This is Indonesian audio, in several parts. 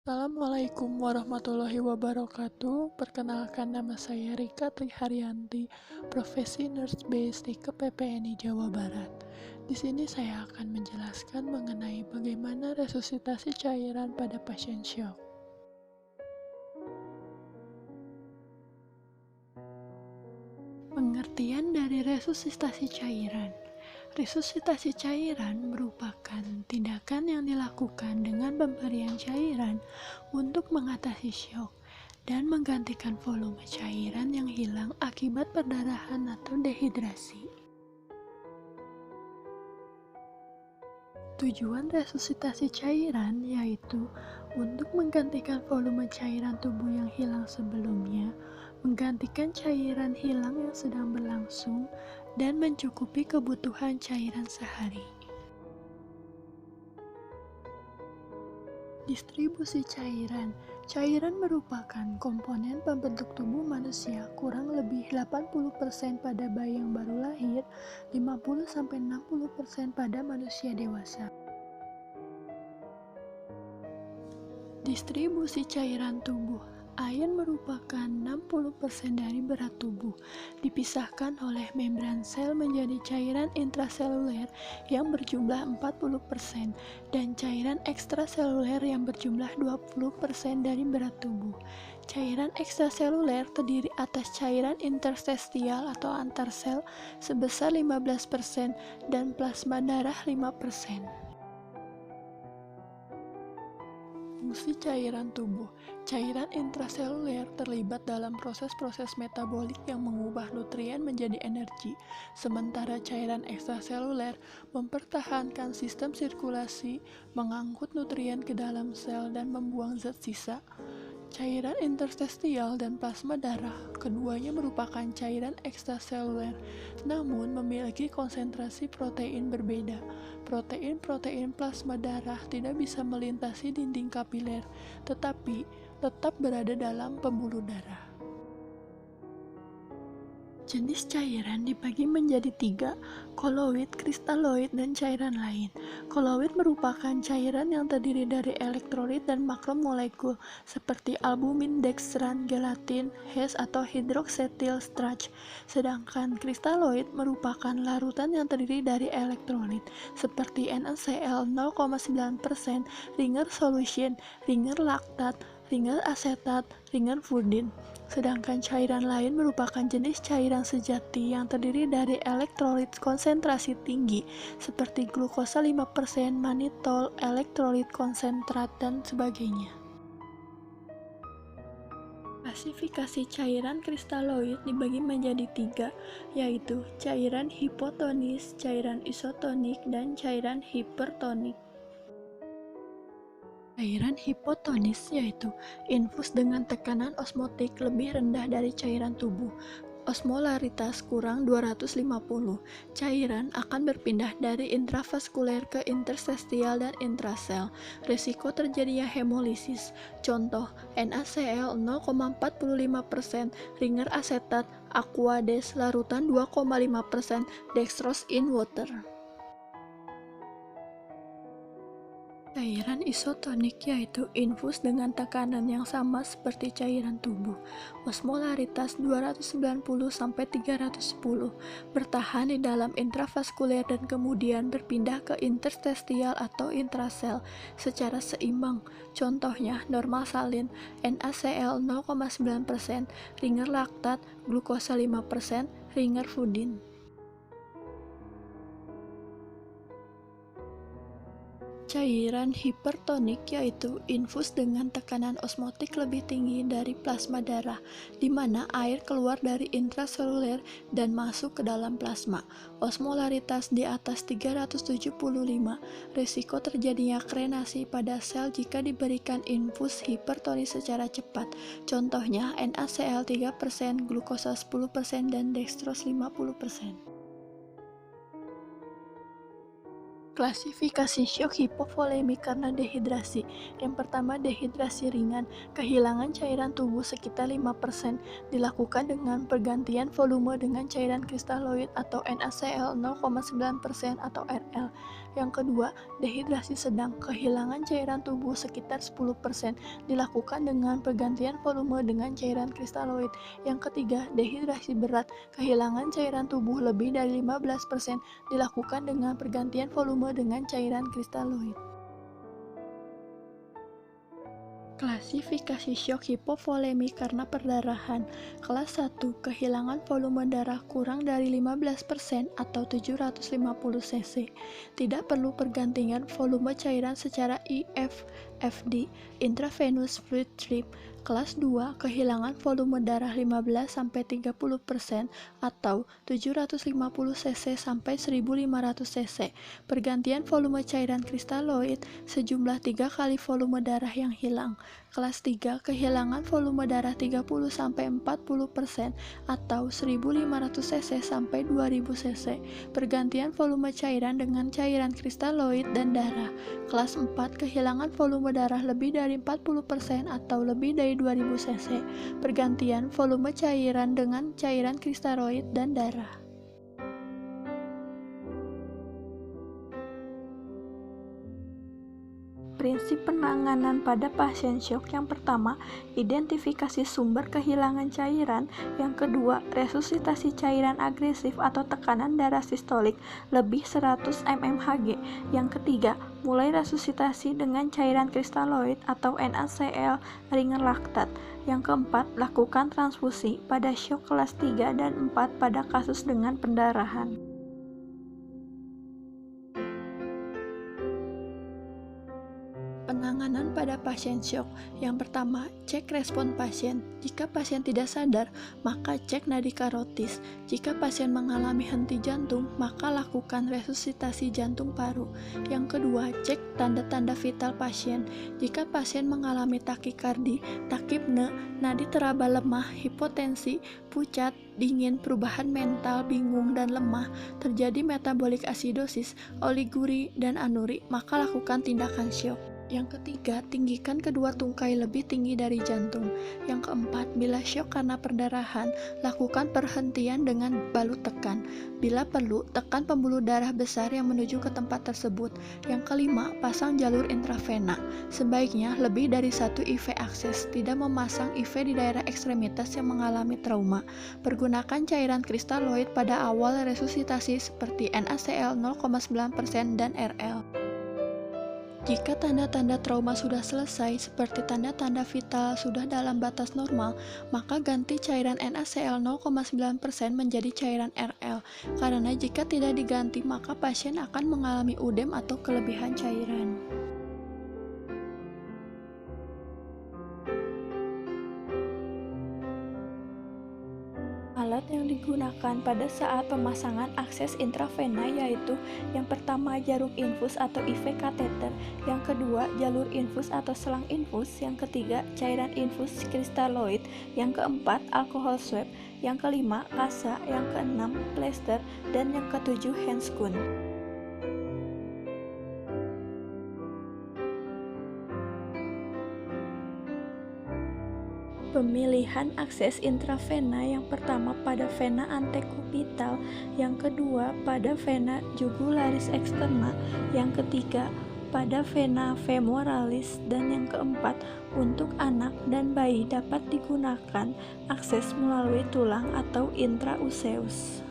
Assalamualaikum warahmatullahi wabarakatuh. Perkenalkan, nama saya Rika Triharyanti, profesi Nurse Basic ke PPNI Jawa Barat. Di sini saya akan menjelaskan mengenai bagaimana resusitasi cairan pada pasien syok. Pengertian dari resusitasi cairan. Resusitasi cairan merupakan tindakan yang dilakukan dengan pemberian cairan untuk mengatasi syok dan menggantikan volume cairan yang hilang akibat perdarahan atau dehidrasi. Tujuan resusitasi cairan yaitu untuk menggantikan volume cairan tubuh yang hilang sebelumnya, menggantikan cairan hilang yang sedang berlangsung, dan mencukupi kebutuhan cairan sehari. Distribusi cairan. Cairan merupakan komponen pembentuk tubuh manusia, kurang lebih 80% pada bayi yang baru lahir, 50-60% pada manusia dewasa. Distribusi cairan tubuh. Air merupakan 60% dari berat tubuh, dipisahkan oleh membran sel menjadi cairan intraseluler yang berjumlah 40% dan cairan ekstraseluler yang berjumlah 20% dari berat tubuh. Cairan ekstraseluler terdiri atas cairan interstisial atau antar sel sebesar 15% dan plasma darah 5%. Fungsi cairan tubuh. Cairan intraseluler terlibat dalam proses-proses metabolik yang mengubah nutrien menjadi energi, sementara cairan ekstraseluler mempertahankan sistem sirkulasi, mengangkut nutrien ke dalam sel dan membuang zat sisa. Cairan interstisial dan plasma darah, keduanya merupakan cairan ekstraseluler, namun memiliki konsentrasi protein berbeda. Protein-protein plasma darah tidak bisa melintasi dinding kapiler, tetapi tetap berada dalam pembuluh darah. Jenis cairan dibagi menjadi 3, koloid, kristaloid, dan cairan lain. Koloid merupakan cairan yang terdiri dari elektrolit dan makromolekul seperti albumin, dextran, gelatin, Hes atau hidroksetil starch. Sedangkan kristaloid merupakan larutan yang terdiri dari elektrolit seperti NaCl 0,9%, ringer solution, ringer laktat, ringer asetat, ringer fudin. Sedangkan cairan lain merupakan jenis cairan sejati yang terdiri dari elektrolit konsentrasi tinggi seperti glukosa 5%, manitol, elektrolit konsentrat, dan sebagainya. Klasifikasi cairan kristaloid dibagi menjadi 3, yaitu cairan hipotonis, cairan isotonik, dan cairan hipertonik. Cairan hipotonis yaitu infus dengan tekanan osmotik lebih rendah dari cairan tubuh, osmolaritas kurang 250. Cairan akan berpindah dari intravaskuler ke interstisial dan intrasel. Risiko terjadinya hemolisis. Contoh, NaCl 0,45%, ringer asetat, aquades, larutan 2,5%, dextrose in water. Cairan isotonik yaitu infus dengan tekanan yang sama seperti cairan tubuh, osmolaritas 290-310, bertahan di dalam intravaskuler dan kemudian berpindah ke interstisial atau intrasel secara seimbang. Contohnya normal salin, NaCl 0,9%, ringer laktat, glukosa 5%, ringer fudin. Cairan hipertonik yaitu infus dengan tekanan osmotik lebih tinggi dari plasma darah, di mana air keluar dari intraseluler dan masuk ke dalam plasma. Osmolaritas di atas 375, risiko terjadinya krenasi pada sel jika diberikan infus hipertonis secara cepat. Contohnya NaCl 3%, glukosa 10%, dan dextrose 50%. Klasifikasi syok hipovolemik karena dehidrasi. Yang pertama, dehidrasi ringan. Kehilangan cairan tubuh sekitar 5%, dilakukan dengan pergantian volume dengan cairan kristaloid atau NaCl 0,9% atau RL. Yang kedua, dehidrasi sedang. Kehilangan cairan tubuh sekitar 10%, dilakukan dengan pergantian volume dengan cairan kristaloid. Yang ketiga, dehidrasi berat. Kehilangan cairan tubuh lebih dari 15%, dilakukan dengan pergantian volume dengan cairan kristaloid. Klasifikasi syok hipovolemik karena perdarahan. Kelas 1, kehilangan volume darah kurang dari 15% atau 750 cc. Tidak perlu pergantian volume cairan secara IFFD, intravenous fluid drip. Kelas 2, kehilangan volume darah 15-30% atau 750 cc sampai 1500 cc. Pergantian volume cairan kristaloid sejumlah 3 kali volume darah yang hilang. Kelas 3, kehilangan volume darah 30-40% atau 1500 cc sampai 2000 cc. Pergantian volume cairan dengan cairan kristaloid dan darah. Kelas 4, kehilangan volume darah lebih dari 40% atau lebih dari 2000 cc. Pergantian volume cairan dengan cairan kristaloid dan darah. Prinsip penanganan pada pasien syok. Yang pertama, identifikasi sumber kehilangan cairan. Yang kedua, resusitasi cairan agresif atau tekanan darah sistolik lebih 100 mmHg. Yang ketiga, mulai resusitasi dengan cairan kristaloid atau NaCl ringan laktat. Yang keempat, lakukan transfusi pada syok kelas 3 dan 4 pada kasus dengan pendarahan. Penanganan pada pasien syok. Yang pertama, cek respon pasien. Jika pasien tidak sadar, maka cek nadi karotis. Jika pasien mengalami henti jantung, maka lakukan resusitasi jantung paru. Yang kedua, cek tanda-tanda vital pasien. Jika pasien mengalami takikardi, takipne, nadi teraba lemah, hipotensi, pucat, dingin, perubahan mental, bingung, dan lemah, terjadi metabolic acidosis, oliguri, dan anuri, maka lakukan tindakan syok. Yang ketiga, tinggikan kedua tungkai lebih tinggi dari jantung. Yang keempat, bila syok karena perdarahan, lakukan perhentian dengan balut tekan. Bila perlu, tekan pembuluh darah besar yang menuju ke tempat tersebut. Yang kelima, pasang jalur intravena. Sebaiknya lebih dari 1 IV akses, tidak memasang IV di daerah ekstremitas yang mengalami trauma. Pergunakan cairan kristaloid pada awal resusitasi seperti NaCl 0,9% dan RL. Jika tanda-tanda trauma sudah selesai, seperti tanda-tanda vital sudah dalam batas normal, maka ganti cairan NaCl 0,9% menjadi cairan RL, karena jika tidak diganti, maka pasien akan mengalami udem atau kelebihan cairan. Alat yang digunakan pada saat pemasangan akses intravena yaitu yang pertama jarum infus atau IV kateter, yang kedua jalur infus atau selang infus, yang ketiga cairan infus kristaloid, yang keempat alkohol swab, yang kelima kasa, yang keenam plester, dan yang ketujuh handscoon. Pemilihan akses intravena yang pertama pada vena antekubital, yang kedua pada vena jugularis externa, yang ketiga pada vena femoralis, dan yang keempat untuk anak dan bayi dapat digunakan akses melalui tulang atau intrauseus.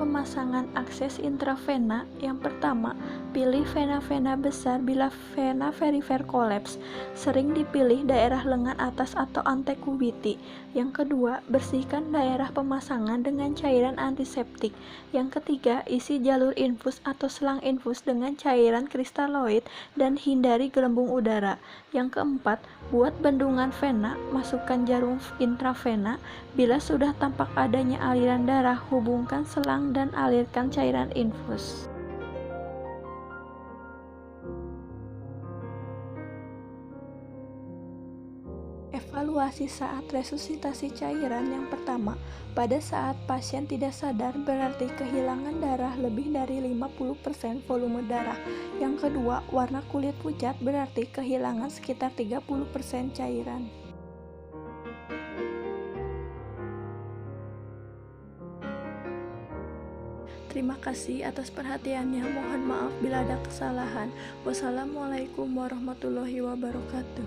Pemasangan akses intravena. Yang pertama, pilih vena-vena besar bila vena perifer kolaps. Sering dipilih daerah lengan atas atau antekubiti. Yang kedua, bersihkan daerah pemasangan dengan cairan antiseptik. Yang ketiga, isi jalur infus atau selang infus dengan cairan kristaloid dan hindari gelembung udara. Yang keempat, buat bendungan vena, masukkan jarum intravena. Bila sudah tampak adanya aliran darah, hubungkan selang dan alirkan cairan infus. Evaluasi Komplikasi saat resusitasi cairan yang pertama, pada saat pasien tidak sadar berarti kehilangan darah lebih dari 50% volume darah. Yang kedua, warna kulit pucat berarti kehilangan sekitar 30% cairan. Terima kasih atas perhatiannya. Mohon maaf bila ada kesalahan. Wassalamualaikum warahmatullahi wabarakatuh.